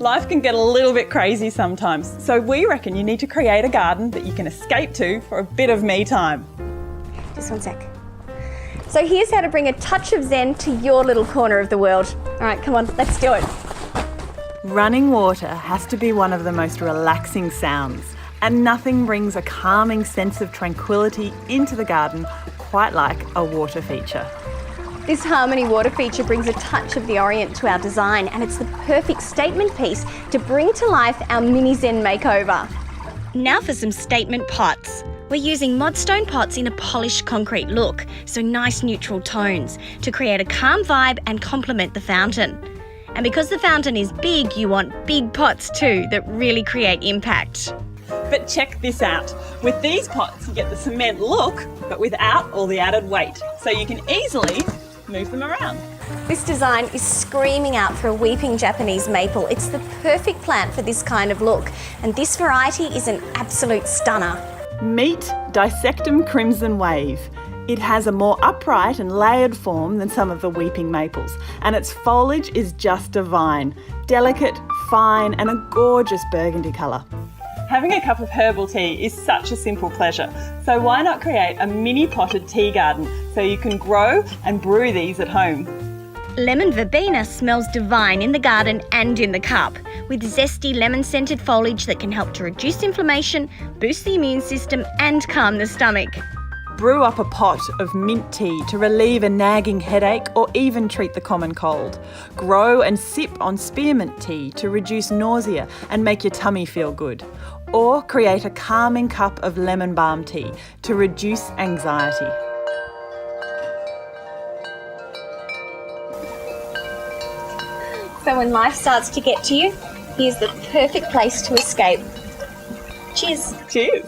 Life can get a little bit crazy sometimes, so we reckon you need to create a garden that you can escape to for a bit of me time. Just one sec. So here's how to bring a touch of zen to your little corner of the world. All right, come on, let's do it. Running water has to be one of the most relaxing sounds, and nothing brings a calming sense of tranquility into the garden quite like a water feature. This harmony water feature brings a touch of the orient to our design, and it's the perfect statement piece to bring to life our mini zen makeover. Now for some statement pots. We're using Modstone pots in a polished concrete look, so nice neutral tones, to create a calm vibe and complement the fountain. And because the fountain is big, you want big pots too that really create impact. But check this out. With these pots, you get the cement look, but without all the added weight. So you can easily move them around. This design is screaming out for a weeping Japanese maple. It's the perfect plant for this kind of look, and this variety is an absolute stunner. Meet Dissectum Crimson Wave. It has a more upright and layered form than some of the weeping maples, and its foliage is just divine. Delicate, fine, and a gorgeous burgundy colour. Having a cup of herbal tea is such a simple pleasure, so why not create a mini potted tea garden so you can grow and brew these at home? Lemon verbena smells divine in the garden and in the cup, with zesty lemon-scented foliage that can help to reduce inflammation, boost the immune system and calm the stomach. Brew up a pot of mint tea to relieve a nagging headache or even treat the common cold. Grow and sip on spearmint tea to reduce nausea and make your tummy feel good. Or create a calming cup of lemon balm tea to reduce anxiety. So when life starts to get to you, here's the perfect place to escape. Cheers. Cheers.